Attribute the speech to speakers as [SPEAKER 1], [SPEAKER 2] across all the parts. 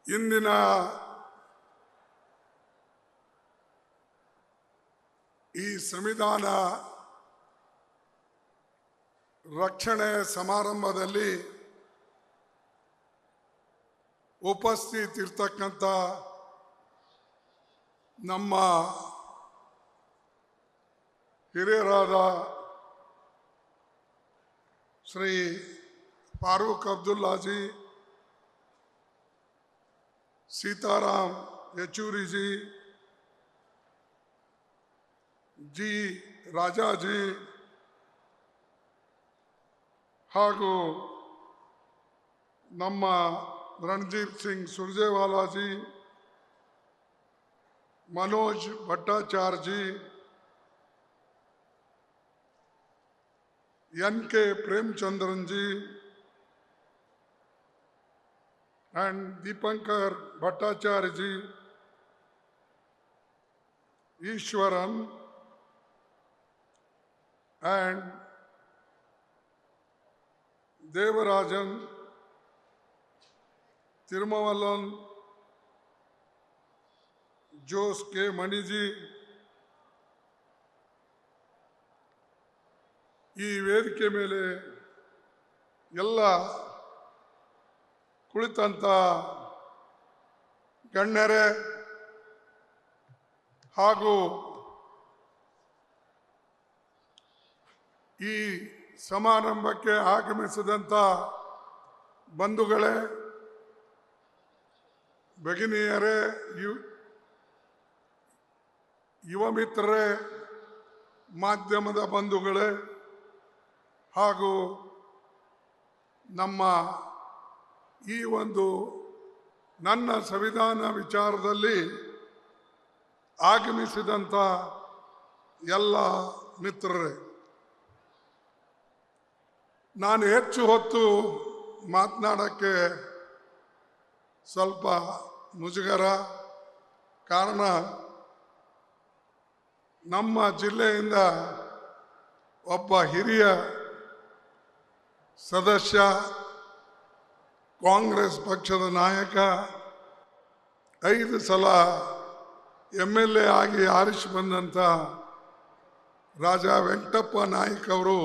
[SPEAKER 1] ಇಂದಿನ ಈ ಸಂವಿಧಾನ ರಕ್ಷಣೆ ಸಮಾರಂಭದಲ್ಲಿ ಉಪಸ್ಥಿತಿರ್ತಕ್ಕಂಥ ನಮ್ಮ ಹಿರಿಯರಾದ ಶ್ರೀ ಫಾರೂಕ್ ಅಬ್ದುಲ್ಲಾಜಿ, सीताराम येचूरी जी राजा जी ಹಾಗೂ ನಮ್ಮ ರಣದೀಪ್ ಸಿಂಗ್ ಸುರ್ಜೇವಾಲಾ जी, मनोज भट्टाचार्य जी, NK Premachandran ji and Deepankar Bhattacharya ji, Ishwaran and Devarajan, Tirumavalan, Jose K. Maniji, ಈ ವೇದಿಕೆ ಮೇಲೆ ಎಲ್ಲ ಕುಳಿತಂತ ಗಣ್ಯರೇ ಹಾಗೂ ಈ ಸಮಾರಂಭಕ್ಕೆ ಆಗಮಿಸಿದಂಥ ಬಂಧುಗಳೇ, ಭಗಿನಿಯರೇ, ಯುವ ಮಿತ್ರರೇ, ಮಾಧ್ಯಮದ ಬಂಧುಗಳೇ ಹಾಗೂ ನಮ್ಮ ಈ ಒಂದು ನನ್ನ ಸಂವಿಧಾನ ವಿಚಾರದಲ್ಲಿ ಆಗಮಿಸಿದಂಥ ಎಲ್ಲ ಮಿತ್ರರೇ, ನಾನು ಹೆಚ್ಚು ಹೊತ್ತು ಮಾತನಾಡೋಕ್ಕೆ ಸ್ವಲ್ಪ ಮುಜುಗರ. ಕಾರಣ, ನಮ್ಮ ಜಿಲ್ಲೆಯಿಂದ ಒಬ್ಬ ಹಿರಿಯ ಸದಸ್ಯ, ಕಾಂಗ್ರೆಸ್ ಪಕ್ಷದ ನಾಯಕ, 5 ಸಲ MLA ಆಗಿ ಆರಿಸಿ ಬಂದಂಥ ರಾಜಾ ವೆಂಕಟಪ್ಪ ನಾಯ್ಕ ಅವರು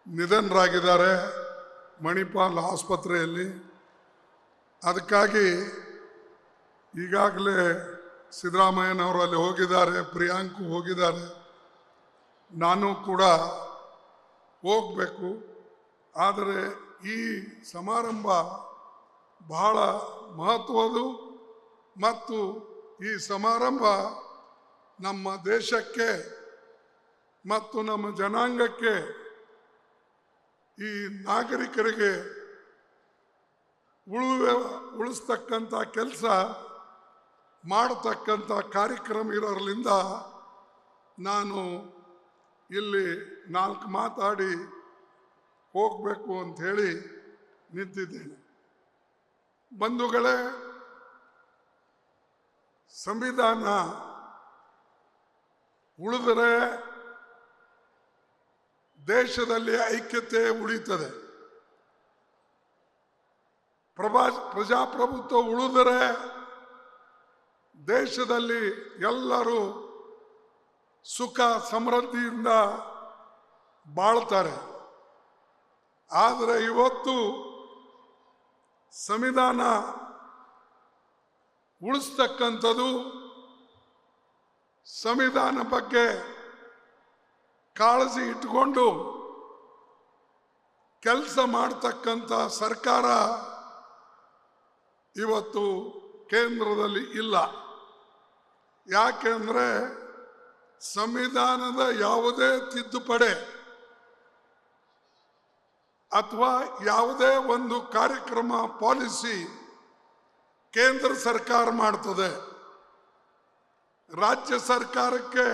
[SPEAKER 1] ನಿಧನರಾಗಿದ್ದಾರೆ ಮಣಿಪಾಲ್ ಆಸ್ಪತ್ರೆಯಲ್ಲಿ. ಅದಕ್ಕಾಗಿ ಈಗಾಗಲೇ ಸಿದ್ದರಾಮಯ್ಯನವರು ಅಲ್ಲಿ ಹೋಗಿದ್ದಾರೆ, ಪ್ರಿಯಾಂಕು ಹೋಗಿದ್ದಾರೆ, ನಾನು ಕೂಡ ಹೋಗಬೇಕು. ಆದರೆ ಈ ಸಮಾರಂಭ ಬಹಳ ಮಹತ್ವದ್ದು ಮತ್ತು ಈ ಸಮಾರಂಭ ನಮ್ಮ ದೇಶಕ್ಕೆ ಮತ್ತು ನಮ್ಮ ಜನಾಂಗಕ್ಕೆ, ಈ ನಾಗರಿಕರಿಗೆ ಉಳಿಸ್ತಕ್ಕಂಥ ಕೆಲಸ ಮಾಡತಕ್ಕಂಥ ಕಾರ್ಯಕ್ರಮ ಇರೋದ್ರಿಂದ ನಾನು ಇಲ್ಲಿ 4 ಮಾತಾಡಿ ಹೋಗಬೇಕು ಅಂತ ಹೇಳಿ ನಿಂತಿದ್ದೇನೆ. ಬಂಧುಗಳೇ, ಸಂವಿಧಾನ ಉಳಿದರೆ ದೇಶದಲ್ಲಿ ಐಕ್ಯತೆ ಉಳಿತದೆ. ಪ್ರಜಾಪ್ರಭುತ್ವ ಉಳಿದರೆ ದೇಶದಲ್ಲಿ ಎಲ್ಲರೂ ಸುಖ ಸಮೃದ್ಧಿಯಿಂದ ಬಾಳ್ತಾರೆ. ಆದರೆ ಇವತ್ತು ಸಂವಿಧಾನ ಉಳಿಸ್ತಕ್ಕಂಥದ್ದು, ಸಂವಿಧಾನ ಬಗ್ಗೆ ಕಾಳಜಿ ಇಟ್ಟುಕೊಂಡು ಕೆಲಸ ಮಾಡ್ತಕ್ಕಂಥ ಸರ್ಕಾರ ಇವತ್ತು ಕೇಂದ್ರದಲ್ಲಿ ಇಲ್ಲ. ಯಾಕೆಂದರೆ ಸಂವಿಧಾನದ ಯಾವುದೇ ತಿದ್ದುಪಡಿ ಅಥವಾ ಯಾವುದೇ ಒಂದು ಕಾರ್ಯಕ್ರಮ, ಪಾಲಿಸಿ ಕೇಂದ್ರ ಸರ್ಕಾರ ಮಾಡ್ತದೆ. ರಾಜ್ಯ ಸರ್ಕಾರಕ್ಕೆ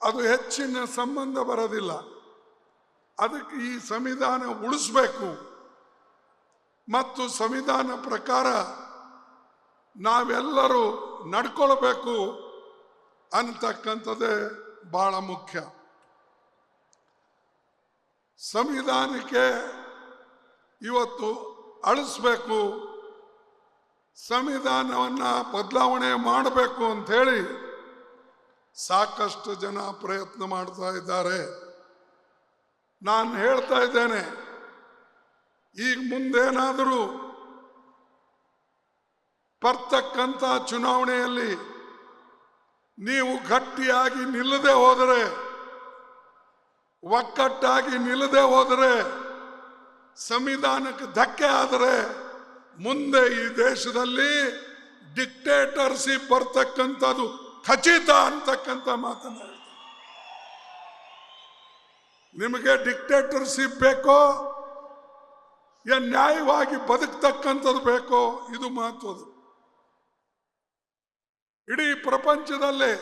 [SPEAKER 1] ಅದು ಹೆಚ್ಚಿನ ಸಂಬಂಧ ಬರೋದಿಲ್ಲ. ಅದಕ್ಕೆ ಈ ಸಂವಿಧಾನ ಉಳಿಸ್ಬೇಕು ಮತ್ತು ಸಂವಿಧಾನ ಪ್ರಕಾರ ನಾವೆಲ್ಲರೂ ನಡ್ಕೊಳ್ಬೇಕು ಅಂತಕ್ಕಂಥದ್ದೇ ಬಹಳ ಮುಖ್ಯ. ಸಂವಿಧಾನಕ್ಕೆ ಇವತ್ತು ಅಳಿಸ್ಬೇಕು ಸಂವಿಧಾನವನ್ನ ಬದಲಾವಣೆ ಮಾಡಬೇಕು ಅಂತ ಹೇಳಿ ಸಾಕಷ್ಟು ಜನ ಪ್ರಯತ್ನ ಮಾಡ್ತಾ ಇದ್ದಾರೆ. ನಾನು ಹೇಳ್ತಾ ಇದ್ದೇನೆ, ಈಗ ಮುಂದೇನಾದರೂ ಬರ್ತಕ್ಕಂಥ ಚುನಾವಣೆಯಲ್ಲಿ ನೀವು ಗಟ್ಟಿಯಾಗಿ ನಿಲ್ಲದೆ ಹೋದರೆ, ಒಕ್ಕಟ್ಟಾಗಿ ನಿಲ್ಲದೆ ಹೋದರೆ, ಸಂವಿಧಾನಕ್ಕೆ ಧಕ್ಕೆ ಆದರೆ ಮುಂದೆ ಈ ದೇಶದಲ್ಲಿ ಡಿಕ್ಟೇಟರ್ಶಿಪ್ ಬರ್ತಕ್ಕಂಥದ್ದು ಖಚಿತ ಅಂತಕ್ಕಂಥ ಮಾತನ್ನ ಹೇಳ್ತಾರೆ. ನಿಮಗೆ ಡಿಕ್ಟೇಟರ್ಶಿಪ್ ಬೇಕೋ ನ್ಯಾಯವಾಗಿ ಬದುಕ್ತಕ್ಕಂಥದ್ದು ಬೇಕೋ, ಇದು ಮಹತ್ವದ್ದು. ಇಡೀ ಪ್ರಪಂಚದಲ್ಲೇ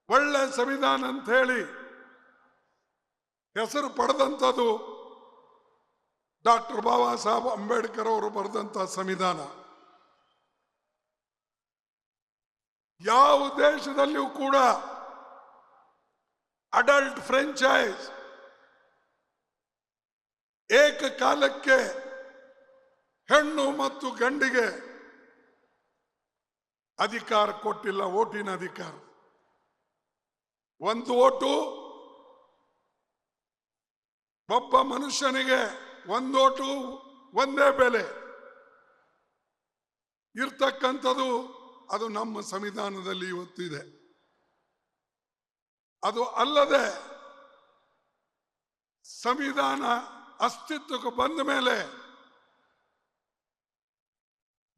[SPEAKER 1] ಒಳ್ಳೆ ಸಂವಿಧಾನ ಅಂತ ಹೇಳಿ ಹೆಸರು ಪಡೆದಂಥದ್ದು ಡಾಕ್ಟರ್ ಬಾಬಾ ಸಾಹೇಬ್ ಅಂಬೇಡ್ಕರ್ ಅವರು ಬರೆದಂಥ ಸಂವಿಧಾನ. ಯಾವ ದೇಶದಲ್ಲಿಯೂ ಕೂಡ ಅಡಲ್ಟ್ ಫ್ರೆಂಚೈಸ್ ಏಕಕಾಲಕ್ಕೆ ಹೆಣ್ಣು ಮತ್ತು ಗಂಡಿಗೆ ಅಧಿಕಾರ ಕೊಟ್ಟಿಲ್ಲ. ಓಟಿನ ಅಧಿಕಾರ, ಒಂದು ಓಟು ಒಬ್ಬ ಮನುಷ್ಯನಿಗೆ, ಒಂದು ಓಟು ಒಂದೇ ಬೆಲೆ ಇರ್ತಕ್ಕಂಥದ್ದು ಅದು ನಮ್ಮ ಸಂವಿಧಾನದಲ್ಲಿ ಇವತ್ತಿದೆ. ಅದು ಅಲ್ಲದೆ ಸಂವಿಧಾನ ಅಸ್ತಿತ್ವಕ್ಕೆ ಬಂದ ಮೇಲೆ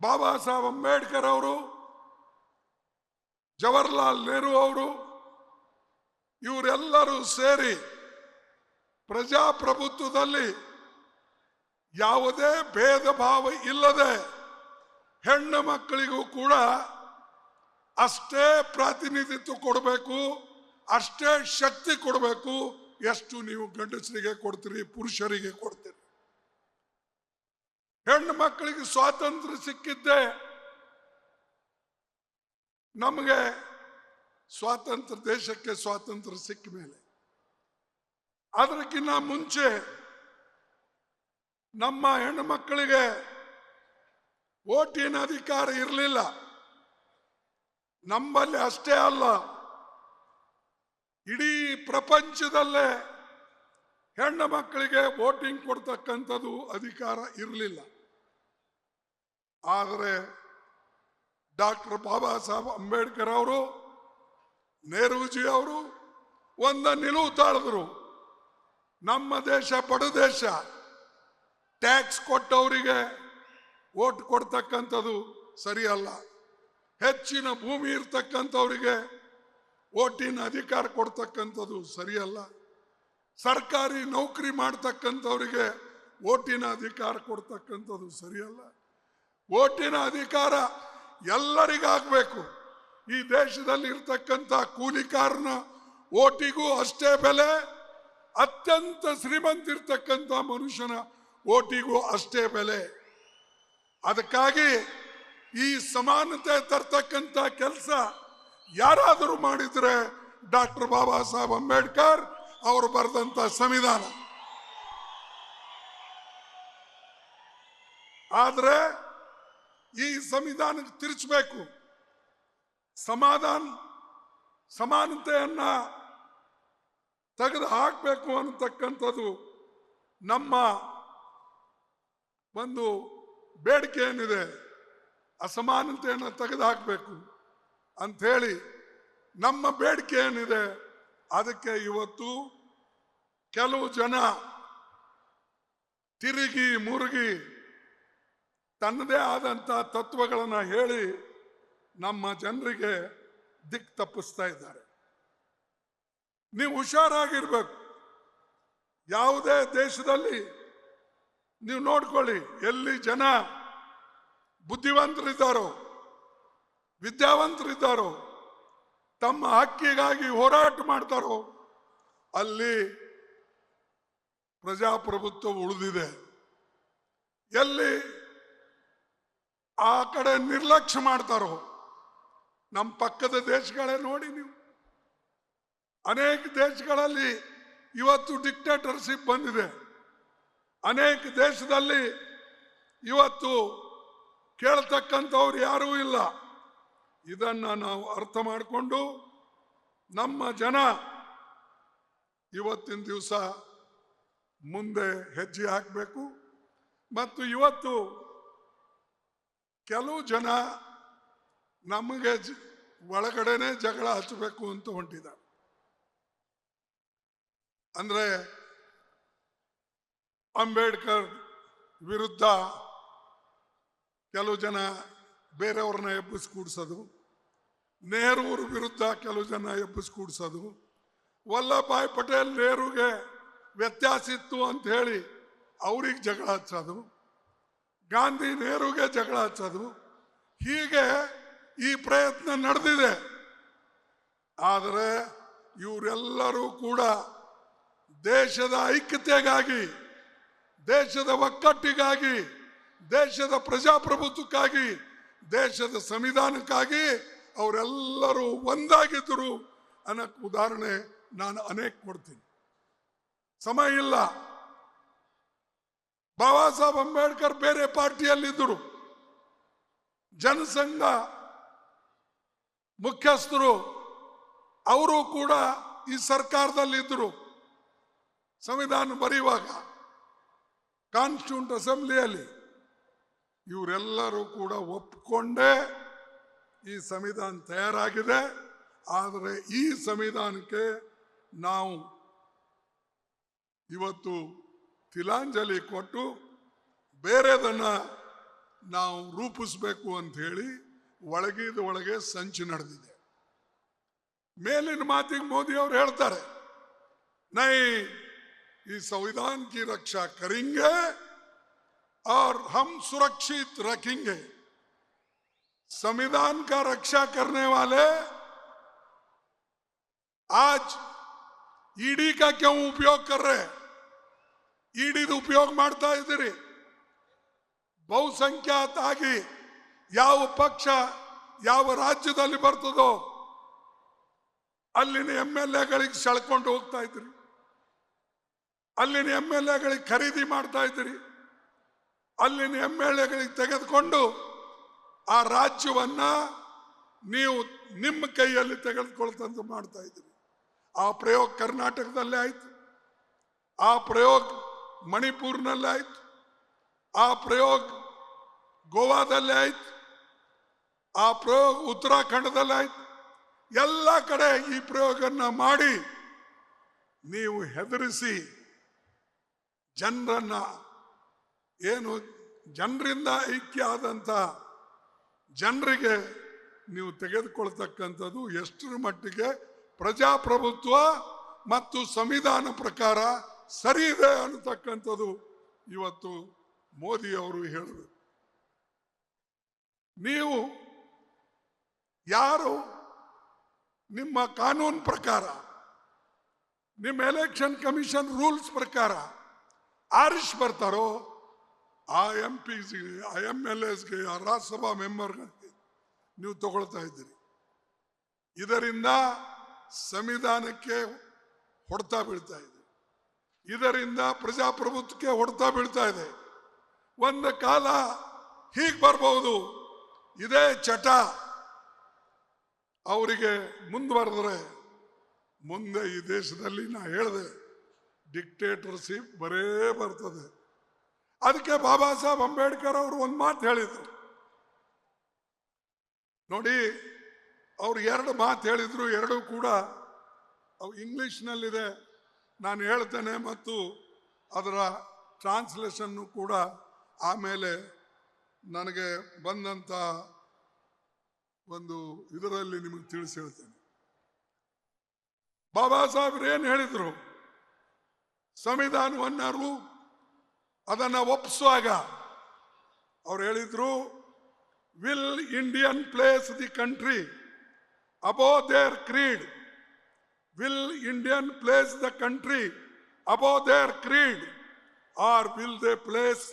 [SPEAKER 1] ಬಾಬಾ ಸಾಹೇಬ್ ಅಂಬೇಡ್ಕರ್ ಅವರು, ಜವಾಹರ್ಲಾಲ್ ನೆಹರು ಅವರು, ಇವರೆಲ್ಲರೂ ಸೇರಿ ಪ್ರಜಾಪ್ರಭುತ್ವದಲ್ಲಿ ಯಾವುದೇ ಭೇದ ಭಾವ ಇಲ್ಲದೆ ಹೆಣ್ಣು ಮಕ್ಕಳಿಗೂ ಕೂಡ ಅಷ್ಟೇ ಪ್ರಾತಿನಿಧಿತ್ವ ಕೊಡಬೇಕು, ಅಷ್ಟೇ ಶಕ್ತಿ ಕೊಡಬೇಕು ಎಷ್ಟು ನೀವು ಗಂಡಸರಿಗೆ ಕೊಡ್ತೀರಿ, ಪುರುಷರಿಗೆ ಕೊಡ್ತೀರಿ. ಹೆಣ್ಣು ಮಕ್ಕಳಿಗೆ ಸ್ವಾತಂತ್ರ್ಯ ಸಿಕ್ಕಿದ್ದೆ ನಮಗೆ ಸ್ವಾತಂತ್ರ್ಯ, ದೇಶಕ್ಕೆ ಸ್ವಾತಂತ್ರ್ಯ ಸಿಕ್ಕ ಮೇಲೆ. ಅದಕ್ಕಿಂತ ಮುಂಚೆ ನಮ್ಮ ಹೆಣ್ಣು ಮಕ್ಕಳಿಗೆ ಓಟಿನ ಅಧಿಕಾರ ಇರಲಿಲ್ಲ. ನಮ್ಮಲ್ಲಿ ಅಷ್ಟೇ ಅಲ್ಲ, ಇಡೀ ಪ್ರಪಂಚದಲ್ಲೇ ಹೆಣ್ಣು ಮಕ್ಕಳಿಗೆ ವೋಟಿಂಗ್ ಕೊಡ್ತಕ್ಕಂಥದ್ದು ಅಧಿಕಾರ ಇರಲಿಲ್ಲ. ಆದರೆ ಡಾಕ್ಟರ್ ಬಾಬಾ ಸಾಹೇಬ್ ಅಂಬೇಡ್ಕರ್ ಅವರು, ನೆಹರೂಜಿ ಅವರು ಒಂದ ನಿಲುವು ತಾಳಿದ್ರು. ನಮ್ಮ ದೇಶ ಬಡ ದೇಶ, ಟ್ಯಾಕ್ಸ್ ಕೊಟ್ಟವರಿಗೆ ವೋಟ್ ಕೊಡ್ತಕ್ಕಂಥದ್ದು ಸರಿಯಲ್ಲ, ಹೆಚ್ಚಿನ ಭೂಮಿ ಇರ್ತಕ್ಕಂಥವರಿಗೆ ವೋಟಿನ ಅಧಿಕಾರ ಕೊಡ್ತಕ್ಕಂಥದ್ದು ಸರಿಯಲ್ಲ, ಸರ್ಕಾರಿ ನೌಕರಿ ಮಾಡ್ತಕ್ಕಂಥವರಿಗೆ ವೋಟಿನ ಅಧಿಕಾರ ಕೊಡ್ತಕ್ಕಂಥದ್ದು ಸರಿಯಲ್ಲ. ವೋಟಿನ ಅಧಿಕಾರ ಎಲ್ಲರಿಗಾಗಬೇಕು. ಈ ದೇಶದಲ್ಲಿ ಇರ್ತಕ್ಕಂಥ ಕೂಲಿಕಾರನ ವೋಟಿಗೂ ಅಷ್ಟೇ ಬೆಲೆ, ಅತ್ಯಂತ ಶ್ರೀಮಂತ ಇರ್ತಕ್ಕಂಥ ಮನುಷ್ಯನ ವೋಟಿಗೂ ಅಷ್ಟೇ ಬೆಲೆ. ಅದಕ್ಕಾಗಿ ಈ ಸಮಾನತೆ ತರ್ತಕ್ಕಂಥ ಕೆಲಸ ಯಾರಾದರೂ ಮಾಡಿದ್ರೆ ಡಾಕ್ಟರ್ ಬಾಬಾ ಸಾಹೇಬ್ ಅಂಬೇಡ್ಕರ್ ಅವರು ಬರೆದಂತ ಸಂವಿಧಾನ. ಆದ್ರೆ ಈ ಸಂವಿಧಾನಕ್ಕೆ ತಿರುಚಬೇಕು, ಸಮಾನತೆಯನ್ನ ತೆಗೆದು ಹಾಕಬೇಕು ಅನ್ನತಕ್ಕಂಥದ್ದು ನಮ್ಮ ಒಂದು ಬೇಡಿಕೆ ಏನಿದೆ. ಅಸಮಾನತೆಯನ್ನು ತೆಗೆದು ಹಾಕಬೇಕು ಅಂಥೇಳಿ ನಮ್ಮ ಬೇಡಿಕೆ ಏನಿದೆ, ಅದಕ್ಕೆ ಇವತ್ತು ಕೆಲವು ಜನ ತಿರುಗಿ ಮುರುಗಿ ತನ್ನದೇ ಆದಂಥ ತತ್ವಗಳನ್ನು ಹೇಳಿ ನಮ್ಮ ಜನರಿಗೆ ದಿಕ್ಕು ತಪ್ಪಿಸ್ತಾ ಇದ್ದಾರೆ. ನೀವು ಹುಷಾರಾಗಿರ್ಬೇಕು. ಯಾವುದೇ ದೇಶದಲ್ಲಿ ನೀವು ನೋಡ್ಕೊಳ್ಳಿ, ಎಲ್ಲಿ ಜನ ಬುದ್ಧಿವಂತರಿದ್ದಾರೋ, ವಿದ್ಯಾವಂತರಿದ್ದಾರೋ, ತಮ್ಮ ಹಕ್ಕಿಗಾಗಿ ಹೋರಾಟ ಮಾಡ್ತಾರೋ, ಅಲ್ಲಿ ಪ್ರಜಾಪ್ರಭುತ್ವ ಉಳಿದಿದೆ. ಎಲ್ಲಿ ಆ ಕಡೆ ನಿರ್ಲಕ್ಷ್ಯ ಮಾಡ್ತಾರೋ, ನಮ್ಮ ಪಕ್ಕದ ದೇಶಗಳೇ ನೋಡಿ ನೀವು, ಅನೇಕ ದೇಶಗಳಲ್ಲಿ ಇವತ್ತು ಡಿಕ್ಟೇಟರ್ಶಿಪ್ ಬಂದಿದೆ. ಅನೇಕ ದೇಶದಲ್ಲಿ ಇವತ್ತು ಕೇಳ್ತಕ್ಕಂಥವ್ರು ಯಾರೂ ಇಲ್ಲ. ಇದನ್ನ ನಾವು ಅರ್ಥ ಮಾಡಿಕೊಂಡು ನಮ್ಮ ಜನ ಇವತ್ತಿನ ದಿವಸ ಮುಂದೆ ಹೆಜ್ಜೆ ಹಾಕಬೇಕು. ಮತ್ತು ಇವತ್ತು ಕೆಲವು ಜನ ನಮಗೆ ಒಳಗಡೆನೆ ಜಗಳ ಹಚ್ಚಬೇಕು ಅಂತ ಹೊಂಟಿದ್ದಾರೆ. ಅಂದ್ರೆ ಅಂಬೇಡ್ಕರ್ ವಿರುದ್ಧ ಕೆಲವು ಜನ ಬೇರೆಯವ್ರನ್ನ ಎಬ್ಬಿಸಿ ಕೂಡಿಸೋದು, ನೆಹರು ವಿರುದ್ಧ ಕೆಲವು ಜನ ಎಬ್ಬಿಸಿ ಕೂಡಿಸೋದು, ವಲ್ಲಭಾಯ್ ಪಟೇಲ್ ನೆಹರುಗೆ ವ್ಯತ್ಯಾಸ ಇತ್ತು ಅಂತ ಹೇಳಿ ಅವ್ರಿಗೆ ಜಗಳ ಹಚ್ಚೋದು, ಗಾಂಧಿ ನೆಹರುಗೆ ಜಗಳ ಹಚ್ಚೋದು, ಹೀಗೆ ಈ ಪ್ರಯತ್ನ ನಡೆದಿದೆ. ಆದರೆ ಇವರೆಲ್ಲರೂ ಕೂಡ ದೇಶದ ಐಕ್ಯತೆಗಾಗಿ, ದೇಶದ ಒಕ್ಕಟ್ಟಿಗಾಗಿ, ದೇಶದ ಪ್ರಜಾಪ್ರಭುತ್ವಕ್ಕಾಗಿ, ದೇಶದ ಸಂವಿಧಾನಕ್ಕಾಗಿ ಅವರೆಲ್ಲರೂ ಒಂದಾಗಿದ್ದರು ಅನ್ನೋಕ್ಕೆ ಉದಾಹರಣೆ ನಾನು ಅನೇಕ ಕೊಡ್ತೀನಿ. ಸಮಯ ಇಲ್ಲ. ಬಾಬಾ ಸಾಹೇಬ್ ಅಂಬೇಡ್ಕರ್ ಬೇರೆ ಪಾರ್ಟಿಯಲ್ಲಿದ್ದರು, ಜನಸಂಘ ಮುಖ್ಯಸ್ಥರು, ಅವರು ಕೂಡ ಈ ಸರ್ಕಾರದಲ್ಲಿದ್ದರು. ಸಂವಿಧಾನ ಬರೆಯುವಾಗ ಕಾನ್ಸ್ಟಿಟ್ಯೂಂಟ್ ಅಸೆಂಬ್ಲಿಯಲ್ಲಿ ಇವರೆಲ್ಲರೂ ಕೂಡ ಒಪ್ಪಿಕೊಂಡೇ ಈ ಸಂವಿಧಾನ ತಯಾರಾಗಿದೆ. ಆದರೆ ಈ ಸಂವಿಧಾನಕ್ಕೆ ನಾವು ಇವತ್ತು ತಿಲಾಂಜಲಿ ಕೊಟ್ಟು ಬೇರೆದನ್ನ ನಾವು ರೂಪಿಸಬೇಕು ಅಂತ ಹೇಳಿ ಒಳಗೆ ಸಂಚು ನಡೆದಿದೆ. ಮೇಲಿನ ಮಾತಿಗೆ ಮೋದಿ ಅವರು ಹೇಳ್ತಾರೆ, ನೈ ಈ संविधान की रक्षा करेंगे और हम सुरक्षित रखेंगे. संविधान का रक्षा करने वाले आज ईडी का क्यों उपयोग कर रहे हैं? ईडी उपयोग ಮಾಡ್ತಾ ಇದ್ದೀರಿ. ಬಹುಸಂಖ್ಯಾತ ಆಗಿ ಯಾವ ಪಕ್ಷ ಯಾವ ರಾಜ್ಯದಲ್ಲಿ ಬರ್ತದೋ ಅಲ್ಲಿನ MLAಗಳಿಗೆ ಸೆಳ್ಕೊಂಡು ಹೋಗ್ತಾ ಇದ್ರಿ, ಅಲ್ಲಿನ MLAಗಳಿಗೆ ಖರೀದಿ ಮಾಡ್ತಾ ಇದ್ರಿ, ಅಲ್ಲಿನ MLAಗಳಿಗೆ ತೆಗೆದುಕೊಂಡು ಆ ರಾಜ್ಯವನ್ನ ನೀವು ನಿಮ್ಮ ಕೈಯಲ್ಲಿ ತೆಗೆದುಕೊಳ್ತಂತ ಮಾಡ್ತಾ ಇದ್ರಿ. ಆ ಪ್ರಯೋಗ ಕರ್ನಾಟಕದಲ್ಲೇ ಆಯ್ತು, ಆ ಪ್ರಯೋಗ ಮಣಿಪುರ್ನಲ್ಲೇ ಆಯ್ತು, ಆ ಪ್ರಯೋಗ ಗೋವಾದಲ್ಲೇ ಆಯ್ತು, ಆ ಪ್ರಯೋಗ ಉತ್ತರಾಖಂಡದಲ್ಲೇ ಆಯ್ತು. ಎಲ್ಲ ಕಡೆ ಈ ಪ್ರಯೋಗನ ಮಾಡಿ ನೀವು ಹೆದರಿಸಿ ಜನರನ್ನ, ಏನು ಜನರಿಂದ ಐಕ್ಯ ಆದಂತ ಜನರಿಗೆ ನೀವು ತೆಗೆದುಕೊಳ್ತಕ್ಕಂಥದ್ದು ಎಷ್ಟರ ಮಟ್ಟಿಗೆ ಪ್ರಜಾಪ್ರಭುತ್ವ ಮತ್ತು ಸಂವಿಧಾನ ಪ್ರಕಾರ ಸರಿ ಇದೆ ಅನ್ನತಕ್ಕಂಥದ್ದು ಇವತ್ತು ಮೋದಿ ಅವರು ಹೇಳಿದರು. ನೀವು ಯಾರು ನಿಮ್ಮ ಕಾನೂನು ಪ್ರಕಾರ, ನಿಮ್ಮ ಎಲೆಕ್ಷನ್ ಕಮಿಷನ್ ರೂಲ್ಸ್ ಪ್ರಕಾರ ಆರಿಸಿ ಬರ್ತಾರೋ ಆ MPಗೆ, ಆ MLAಸ್ಗೆ, ಆ ರಾಜ್ಯಸಭಾ ಮೆಂಬರ್ಗಳಿಗೆ ನೀವು ತಗೊಳ್ತಾ ಇದ್ದೀರಿ. ಇದರಿಂದ ಸಂವಿಧಾನಕ್ಕೆ ಹೊಡೆತ ಬೀಳ್ತಾ ಇದೆ, ಇದರಿಂದ ಪ್ರಜಾಪ್ರಭುತ್ವಕ್ಕೆ ಹೊಡೆತ ಬೀಳ್ತಾ ಇದೆ. ಒಂದು ಕಾಲ ಹೀಗೆ ಬರ್ಬಹುದು, ಇದೇ ಚಟ ಅವರಿಗೆ ಮುಂದುವರೆದ್ರೆ ಮುಂದೆ ಈ ದೇಶದಲ್ಲಿ ನಾ ಹೇಳಿದೆ ಡಿಕ್ಟೇಟರ್ಶಿಪ್ ಬರೇ ಬರ್ತದೆ. ಅದಕ್ಕೆ ಬಾಬಾ ಸಾಹೇಬ್ ಅಂಬೇಡ್ಕರ್ ಅವರು ಒಂದು ಮಾತು ಹೇಳಿದ್ರು ನೋಡಿ. ಅವ್ರು ಎರಡು ಮಾತು ಹೇಳಿದ್ರು, ಎರಡೂ ಕೂಡ ಅವು ಇಂಗ್ಲಿಷ್ನಲ್ಲಿದೆ, ನಾನು ಹೇಳ್ತೇನೆ ಮತ್ತು ಅದರ ಟ್ರಾನ್ಸ್ಲೇಷನ್ನು ಕೂಡ ಆಮೇಲೆ ನನಗೆ ಬಂದಂಥ ಒಂದು ಇದರಲ್ಲಿ ನಿಮಗೆ ತಿಳಿಸಿ ಹೇಳ್ತೇನೆ. ಬಾಬಾ ಸಾಹೇಬ್ರು ಏನು ಹೇಳಿದ್ರು, ಸಂವಿಧಾನವನ್ನು ಅದನ್ನ ಒಪ್ಪಿಸುವಾಗ ಅವ್ರು ಹೇಳಿದ್ರು, will Indian place the country above their creed, will Indian place the country above their creed, or will they place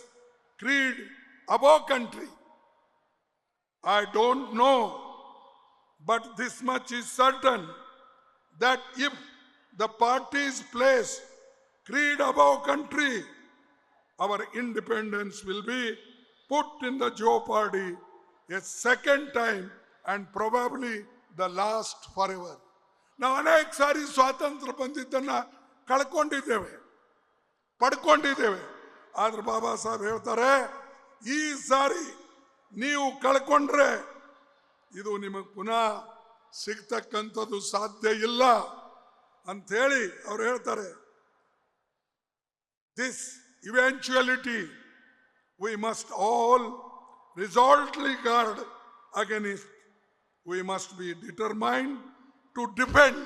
[SPEAKER 1] creed above country? I don't know, but this much is certain, that if the parties place creed above country, our independence will be put in the jeopardy a second time and probably the last forever. ನಾವು ಅನೇಕ ಸಾರಿ ಸ್ವಾತಂತ್ರ್ಯ ಬಂದಿದ್ದನ್ನ ಕಳ್ಕೊಂಡಿದ್ದೇವೆ, ಪಡ್ಕೊಂಡಿದ್ದೇವೆ. ಆದ್ರೆ ಬಾಬಾ ಸಾಹೇಬ್ ಹೇಳ್ತಾರೆ, ಈ ಸಾರಿ ನೀವು ಕಳ್ಕೊಂಡ್ರೆ ಇದು ನಿಮಗೆ ಪುನಃ ಸಿಗ್ತಕ್ಕಂಥದ್ದು ಸಾಧ್ಯ ಇಲ್ಲ ಅಂಥೇಳಿ ಅವ್ರು ಹೇಳ್ತಾರೆ. This eventuality we must all resolutely guard against. We must be determined to defend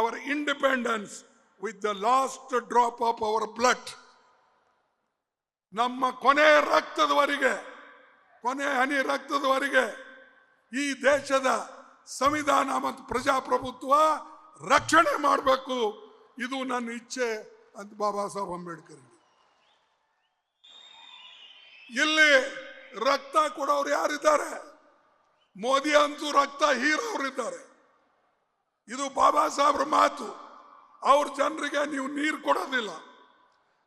[SPEAKER 1] our independence with the last drop of our blood. ನಮ್ಮ ಕೊನೆ ರಕ್ತದವರೆಗೆ, ಕೊನೆ ಹನಿ ರಕ್ತದವರೆಗೆ ಈ ದೇಶದ ಸಂವಿಧಾನ ಮತ್ತು ಪ್ರಜಾಪ್ರಭುತ್ವ ರಕ್ಷಣೆ ಮಾಡಬೇಕು, ಇದು ನನ್ನ ಇಚ್ಛೆ ಅಂತ ಬಾಬಾ ಸಾಹೇಬ್ ಅಂಬೇಡ್ಕರ್. ಇಲ್ಲಿ ರಕ್ತ ಕೊಡೋರು ಯಾರಿದ್ದಾರೆ? ಮೋದಿ ಅಂತೂ ರಕ್ತ ಹೀರೋರಿದ್ದಾರೆ. ಇದು ಬಾಬಾ ಸಾಹೇಬ್ರ ಮಾತು. ಅವ್ರ ಜನರಿಗೆ ನೀವು ನೀರು ಕೊಡೋದಿಲ್ಲ,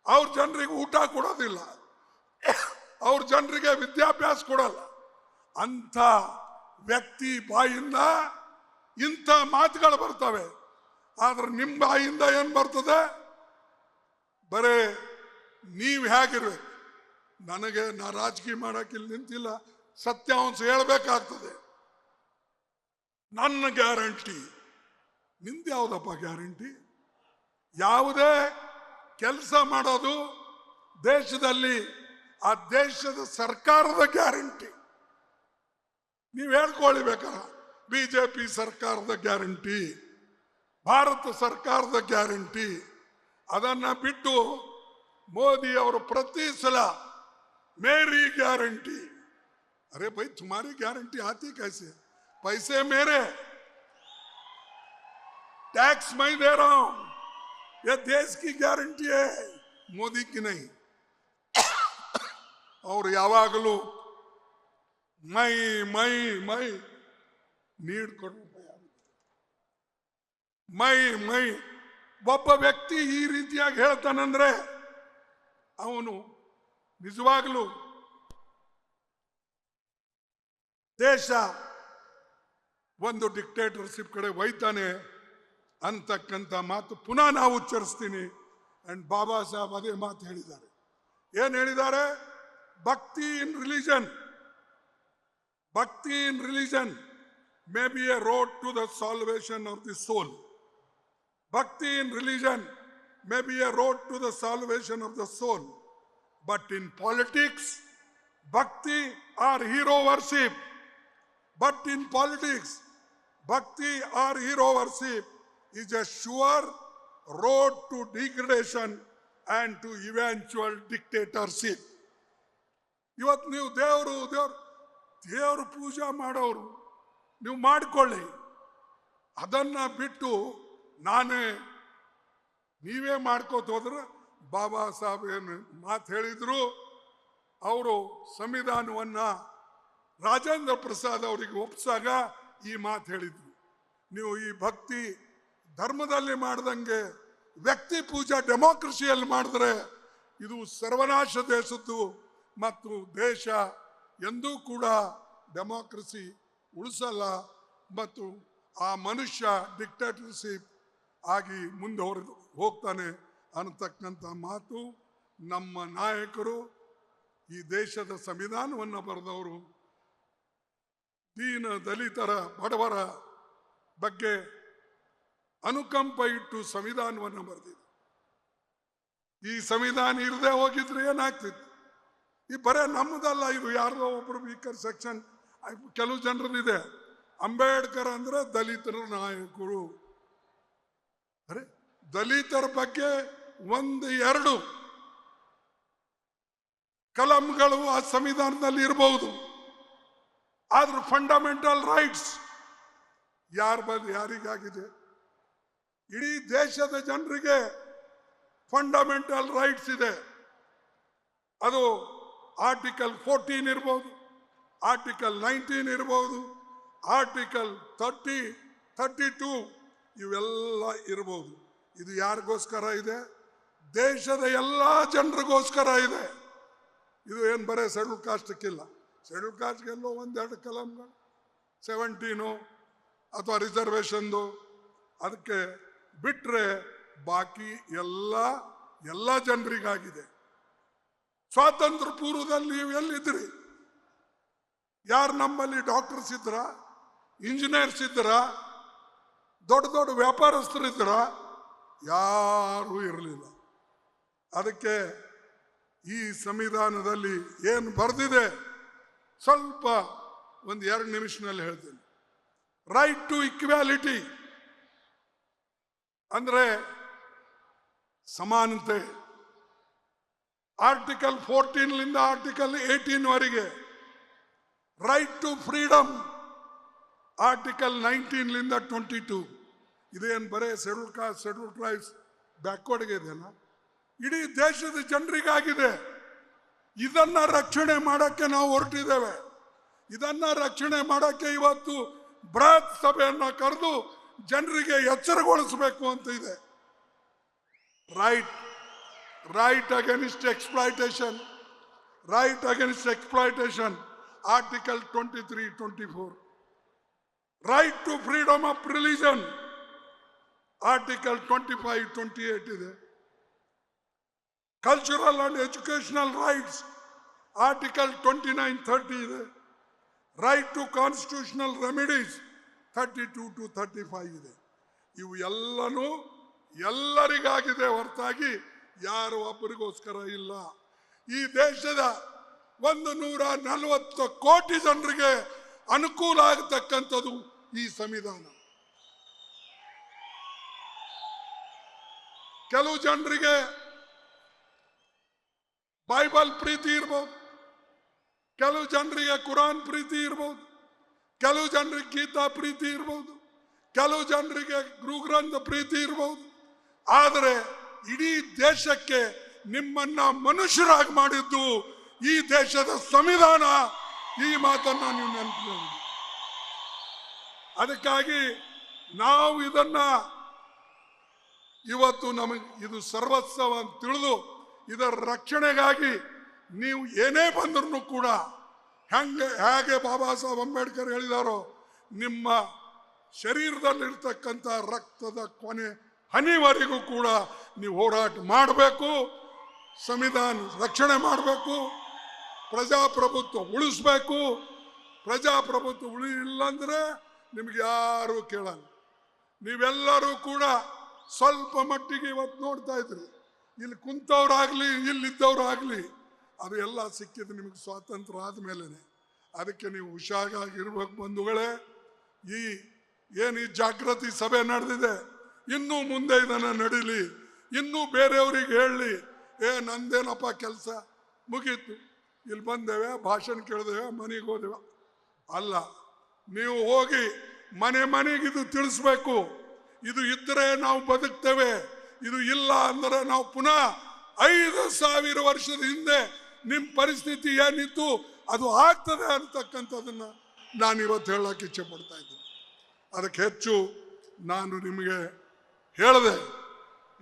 [SPEAKER 1] ಅವ್ರ ಜನರಿಗೆ ಊಟ ಕೊಡೋದಿಲ್ಲ, ಅವ್ರ ಜನರಿಗೆ ವಿದ್ಯಾಭ್ಯಾಸ ಕೊಡಲ್ಲ. ಅಂಥ ವ್ಯಕ್ತಿ ಬಾಯಿಂದ ಇಂಥ ಮಾತುಗಳು ಬರ್ತವೆ. ಆದ್ರೆ ನಿಮ್ಮ ಬಾಯಿಂದ ಏನ್ ಬರ್ತದೆ? ಬರೇ ನೀವು ಹೇಗಿರ್ಬೇಕು. ನನಗೆ ನಾ ರಾಜಕೀಯ ಮಾಡಕ್ಕೆ ಇಲ್ಲಿ ನಿಂತಿಲ್ಲ, ಸತ್ಯಾಂಶ ಹೇಳ್ಬೇಕಾಗ್ತದೆ. ನನ್ನ ಗ್ಯಾರಂಟಿ, ನಿಂದ್ಯಾವುದಪ್ಪ ಗ್ಯಾರಂಟಿ? ಯಾವುದೇ ಕೆಲಸ ಮಾಡೋದು ದೇಶದಲ್ಲಿ ಆ ದೇಶದ ಸರ್ಕಾರದ ಗ್ಯಾರಂಟಿ. ನೀವು ಹೇಳ್ಕೊಳ್ಬೇಕಾರ ಬಿಜೆಪಿ ಸರ್ಕಾರದ ಗ್ಯಾರಂಟಿ, ಭಾರತ ಸರ್ಕಾರದ ಗ್ಯಾರಂಟಿ. ಅದನ್ನ ಬಿಟ್ಟು ಮೋದಿ ಅವರು ಪ್ರತಿ ಸಲ मेरी गारंटी. अरे भाई तुम्हारी गारंटी आती कैसे? पैसे मेरे, टैक्स मैं दे रहा हूं, यह देश की गारंटी है, मोदी की नहीं. और यावागलू मैं नीड मैं ಒಬ್ಬ ವ್ಯಕ್ತಿ ಈ ರೀತಿಯಾಗಿ ಹೇಳ್ತಾನಂದ್ರೆ ಅವನು ನಿಜವಾಗ್ಲೂ ದೇಶ ಒಂದು ಡಿಕ್ಟೇಟರ್ಶಿಪ್ ಕಡೆ ಒಯ್ತಾನೆ ಅಂತಕ್ಕಂಥ ಮಾತು ಪುನಃ ನಾವು ಉಚ್ಚರಿಸ್ತೀನಿ. ಅಂಡ್ ಬಾಬಾ ಸಾಹೇಬ್ ಅದೇ ಮಾತು ಹೇಳಿದ್ದಾರೆ. ಏನ್ ಹೇಳಿದ್ದಾರೆ? Bhakti in religion may be a road to the salvation of the soul. Bhakti in religion may be a road to the salvation of the soul. But in politics, bhakti or hero worship. But in politics, bhakti or hero worship is a sure road to degradation and to eventual dictatorship. ಇವತ್ತು ನೀವು ದೇವರು ಪೂಜೆ ಮಾಡೋರು ನೀವು ಮಾಡಿಕೊಳ್ಳಿ. ಅದನ್ನ ಬಿಟ್ಟು ನೀವೇ ಮಾಡ್ಕೋತ ಹೋದ್ರೆ ಬಾಬಾ ಸಾಹೇಬ್ ಏನು ಮಾತು ಹೇಳಿದ್ರು, ಅವರು ಸಂವಿಧಾನವನ್ನ ರಾಜೇಂದ್ರ ಪ್ರಸಾದ್ ಅವರಿಗೆ ಒಪ್ಪಿಸಾಗ ಈ ಮಾತು ಹೇಳಿದ್ರು. ನೀವು ಈ ಭಕ್ತಿ ಧರ್ಮದಲ್ಲಿ ಮಾಡ್ದಂಗೆ ವ್ಯಕ್ತಿ ಪೂಜಾ ಡೆಮೋಕ್ರಸಿಯಲ್ಲಿ ಮಾಡಿದ್ರೆ ಇದು ಸರ್ವನಾಶ ದೇಶದ್ದು ಮತ್ತು ದೇಶ ಎಂದೂ ಕೂಡ ಡೆಮೋಕ್ರಸಿ ಉಳಿಸಲ್ಲ ಮತ್ತು ಆ ಮನುಷ್ಯ ಡಿಕ್ಟೇಟರ್ಶಿಪ್ ಆಗಿ ಮುಂದೆ ಹೋಗ್ತಾನೆ ಅನ್ನತಕ್ಕಂಥ ಮಾತು ನಮ್ಮ ನಾಯಕರು, ಈ ದೇಶದ ಸಂವಿಧಾನವನ್ನು ಬರೆದವರು, ದೀನ ದಲಿತರ ಬಡವರ ಬಗ್ಗೆ ಅನುಕಂಪ ಇಟ್ಟು ಸಂವಿಧಾನವನ್ನು ಬರೆದಿದೆ. ಈ ಸಂವಿಧಾನ ಇರದೆ ಹೋಗಿದ್ರೆ ಏನಾಗ್ತಿತ್ತು? ಈ ಬರೇ ನಮ್ಮದಲ್ಲ, ಇದು ಯಾರ್ದೋ ಒಬ್ರು ವೀಕರ್ ಸೆಕ್ಷನ್ ಕೆಲವು ಜನರದಿದೆ. ಅಂಬೇಡ್ಕರ್ ಅಂದ್ರೆ ದಲಿತರ ನಾಯಕರು. ಅರೆ ದಲಿತರ ಬಗ್ಗೆ ಎರಡು ಕಲಂಗಳು ಆ ಸಂವಿಧಾನದಲ್ಲಿ ಇರಬಹುದು. ಆದ್ರೂ ಫಂಡಮೆಂಟಲ್ ರೈಟ್ಸ್ ಯಾರಿಗಾಗಿದೆ? ಇಡೀ ದೇಶದ ಜನರಿಗೆ ಫಂಡಮೆಂಟಲ್ ರೈಟ್ಸ್ ಇದೆ. ಅದು ಆರ್ಟಿಕಲ್ 14 ಇರಬಹುದು, ಆರ್ಟಿಕಲ್ 19 ಇರಬಹುದು, ಆರ್ಟಿಕಲ್ 30, 32 ಇವೆಲ್ಲ ಇರಬಹುದು. ಇದು ಯಾರಿಗೋಸ್ಕರ ಇದೆ? ದೇಶದ ಎಲ್ಲ ಜನರಿಗೋಸ್ಕರ ಇದೆ. ಇದು ಏನು ಬರೀ ಶೆಡ್ಯೂಲ್ ಕಾಸ್ಟ್ಗಿಲ್ಲ, ಶೆಡ್ಯೂಲ್ ಕಾಸ್ಟ್ಗೆಲ್ಲೋ ಒಂದೆರಡು ಕಲಂಗಳು 17 ಅಥವಾ ರಿಸರ್ವೇಷನ್ದು ಅದಕ್ಕೆ ಬಿಟ್ಟರೆ ಬಾಕಿ ಎಲ್ಲ ಜನರಿಗಾಗಿದೆ. ಸ್ವಾತಂತ್ರ್ಯ ಪೂರ್ವದಲ್ಲಿ ನೀವು ಎಲ್ಲಿದ್ರಿ? ಯಾರು ನಮ್ಮಲ್ಲಿ ಡಾಕ್ಟರ್ಸ್ ಇದ್ರ, ಇಂಜಿನಿಯರ್ಸ್ ಇದ್ರ, ದೊಡ್ಡ ದೊಡ್ಡ ವ್ಯಾಪಾರಸ್ಥರಿದ್ರ? ಯಾರೂ ಇರಲಿಲ್ಲ. ಅದಕ್ಕೆ ಈ ಸಂವಿಧಾನದಲ್ಲಿ ಏನು ಬರೆದಿದೆ ಸ್ವಲ್ಪ ಒಂದು 2 ನಿಮಿಷದಲ್ಲಿ ಹೇಳ್ತೀನಿ. ರೈಟ್ ಟು ಇಕ್ವಾಲಿಟಿ ಅಂದ್ರೆ ಸಮಾನತೆ. ಆರ್ಟಿಕಲ್ 14 ಆರ್ಟಿಕಲ್ 18 ವರೆಗೆ. Right to freedom article 19 22. ಇದೇನು ಬರೇ ಶೆಡ್ಯೂಲ್ ಕಾಸ್ಟ್ ಶೆಡ್ಯೂಲ್ ಟ್ರೈಬ್ಸ್ ಬ್ಯಾಕ್ವರ್ಡ್ಗೆ ಇದೆನಾ? ಇಡೀ ದೇಶದ ಜನರಿಗಾಗಿದೆ. ಇದನ್ನ ರಕ್ಷಣೆ ಮಾಡಕ್ಕೆ ನಾವು ಹೊರಟಿದ್ದೇವೆ. ಇದನ್ನ ರಕ್ಷಣೆ ಮಾಡಕ್ಕೆ ಇವತ್ತು ಬೃಹತ್ ಸಭೆಯನ್ನ ಕರೆದು ಜನರಿಗೆ ಎಚ್ಚರಗೊಳಿಸಬೇಕು ಅಂತ ಇದೆ. Right against exploitation, right against exploitation article 23 24. Right to freedom of religion article 25 28 ಇದೆ. Cultural and educational rights article 29 30 ಇದೆ. Right to constitutional remedies 32 to 35 ಇದೆ. ಇವು ಎಲ್ಲನೂ ಎಲ್ಲರಿಗಾಗಿದೆ ಹೊರತಾಗಿ ಯಾರು ಒಬ್ಬರಿಗೋಸ್ಕರ ಇಲ್ಲ. ಈ ದೇಶದ 140 ಕೋಟಿ ಜನರಿಗೆ ಅನುಕೂಲ ಆಗತಕ್ಕಂಥದ್ದು ಈ ಸಂವಿಧಾನ. ಕೆಲವು ಜನರಿಗೆ ಬೈಬಲ್ ಪ್ರೀತಿ ಇರ್ಬೋದು, ಕೆಲವು ಜನರಿಗೆ ಕುರಾನ್ ಪ್ರೀತಿ ಇರ್ಬೋದು, ಕೆಲವು ಜನರಿಗೆ ಗೀತಾ ಪ್ರೀತಿ ಇರ್ಬೋದು, ಕೆಲವು ಜನರಿಗೆ ಗುರುಗ್ರಂಥ ಪ್ರೀತಿ ಇರ್ಬೋದು. ಆದರೆ ಇಡೀ ದೇಶಕ್ಕೆ ನಿಮ್ಮನ್ನ ಮನುಷ್ಯರಾಗಿ ಮಾಡಿದ್ದು ಈ ದೇಶದ ಸಂವಿಧಾನ. ಈ ಮಾತನ್ನ ನೀವು ನೆನಪಿಕೊಳ್ಳಿ. ಅದಕ್ಕಾಗಿ ನಾವು ಇದನ್ನ ಇವತ್ತು ನಮಗೆ ಇದು ಸರ್ವಸ್ವ ಅಂತ ತಿಳಿದು ಇದರ ರಕ್ಷಣೆಗಾಗಿ ನೀವು ಏನೇ ಬಂದರೂ ಕೂಡ ಹೇಗೆ ಬಾಬಾ ಸಾಹೇಬ್ ಅಂಬೇಡ್ಕರ್ ಹೇಳಿದಾರೋ, ನಿಮ್ಮ ಶರೀರದಲ್ಲಿರ್ತಕ್ಕಂಥ ರಕ್ತದ ಕೊನೆ ಹನಿವರೆಗೂ ಕೂಡ ನೀವು ಹೋರಾಟ ಮಾಡಬೇಕು. ಸಂವಿಧಾನ ರಕ್ಷಣೆ ಮಾಡಬೇಕು, ಪ್ರಜಾಪ್ರಭುತ್ವ ಉಳಿಸ್ಬೇಕು. ಪ್ರಜಾಪ್ರಭುತ್ವ ಉಳಿಯಿಲ್ಲಂದ್ರೆ ನಿಮ್ಗೆ ಯಾರು ಕೇಳಲ್ಲ. ನೀವೆಲ್ಲರೂ ಕೂಡ ಸ್ವಲ್ಪ ಮಟ್ಟಿಗೆ ಇವತ್ತು ನೋಡ್ತಾ ಇದ್ರಿ, ಇಲ್ಲಿ ಕುಂತವ್ರಾಗ್ಲಿ ಇಲ್ಲಿದ್ದವ್ರಾಗ್ಲಿ ಅದು ಎಲ್ಲ ಸಿಕ್ಕಿದ್ದು ನಿಮಗೆ ಸ್ವಾತಂತ್ರ್ಯ ಆದ್ಮೇಲೆ. ಅದಕ್ಕೆ ನೀವು ಹುಷಾರಾಗಿರ್ಬೇಕು ಬಂಧುಗಳೇ. ಈ ಜಾಗೃತಿ ಸಭೆ ನಡೆದಿದೆ, ಇನ್ನೂ ಮುಂದೆ ಇದನ್ನ ನಡೀಲಿ. ಇನ್ನೂ ಬೇರೆಯವ್ರಿಗೆ ಹೇಳಲಿ, ನಂದೇನಪ್ಪ ಕೆಲಸ ಮುಗೀತು, ಇಲ್ಲಿ ಬಂದೇವೆ, ಭಾಷಣ ಕೇಳಿದೇವೆ, ಮನೆಗೆ ಹೋದೇವ ಅಲ್ಲ. ನೀವು ಹೋಗಿ ಮನೆಗೆ ಇದು ತಿಳಿಸ್ಬೇಕು. ಇದು ಇದ್ದರೆ ನಾವು ಬದುಕ್ತೇವೆ, ಇದು ಇಲ್ಲ ಅಂದ್ರೆ ನಾವು ಪುನಃ 5,000 ವರ್ಷದ ಹಿಂದೆ ನಿಮ್ಮ ಪರಿಸ್ಥಿತಿ ಏನಿತ್ತು ಅದು ಆಗ್ತದೆ ಅಂತಕ್ಕಂಥದನ್ನ ನಾನು ಇವತ್ತು ಹೇಳಕ್ಕೆ ಇಚ್ಛೆ ಪಡ್ತಾ ಇದ್ದೀನಿ. ಅದಕ್ಕೆ ಹೆಚ್ಚು ನಾನು ನಿಮಗೆ ಹೇಳಿದೆ.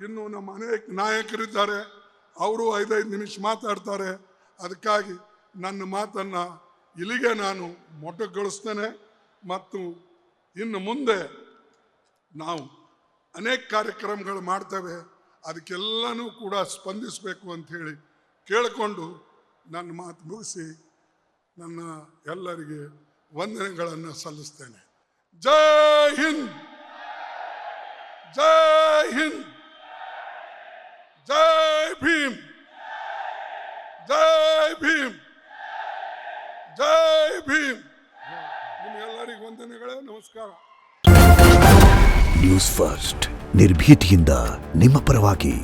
[SPEAKER 1] ಇನ್ನು ನಮ್ಮ ಅನೇಕ ನಾಯಕರಿದ್ದಾರೆ, ಅವರು 5-5 ನಿಮಿಷ ಮಾತಾಡ್ತಾರೆ. ಅದಕ್ಕಾಗಿ ನನ್ನ ಮಾತನ್ನು ಇಲ್ಲಿಗೆ ನಾನು ಮೊಟಕುಗೊಳಿಸ್ತೇನೆ. ಮತ್ತು ಇನ್ನು ಮುಂದೆ ನಾವು ಅನೇಕ ಕಾರ್ಯಕ್ರಮಗಳು ಮಾಡ್ತೇವೆ, ಅದಕ್ಕೆಲ್ಲನೂ ಕೂಡ ಸ್ಪಂದಿಸಬೇಕು ಅಂಥೇಳಿ ಕೇಳಿಕೊಂಡು ನನ್ನ ಮಾತು ಮುಗಿಸಿ ನನ್ನ ಎಲ್ಲರಿಗೆ ವಂದನೆಗಳನ್ನು ಸಲ್ಲಿಸ್ತೇನೆ. ಜೈ ಹಿಂದ್, ಜೈ ಹಿಂದ್, ಜೈ ಭೀಮ್, ಜೈ ಭೀಮ್, ಜೈ ಭೀಮ್. ನಿಮ್ಗೆಲ್ಲರಿಗೂ ವಂದನೆಗಳೇ, ನಮಸ್ಕಾರ.
[SPEAKER 2] ನ್ಯೂಸ್ ಫಸ್ಟ್, ನಿರ್ಭೀತಿಯಿಂದ ನಿಮ್ಮ ಪರವಾಗಿ.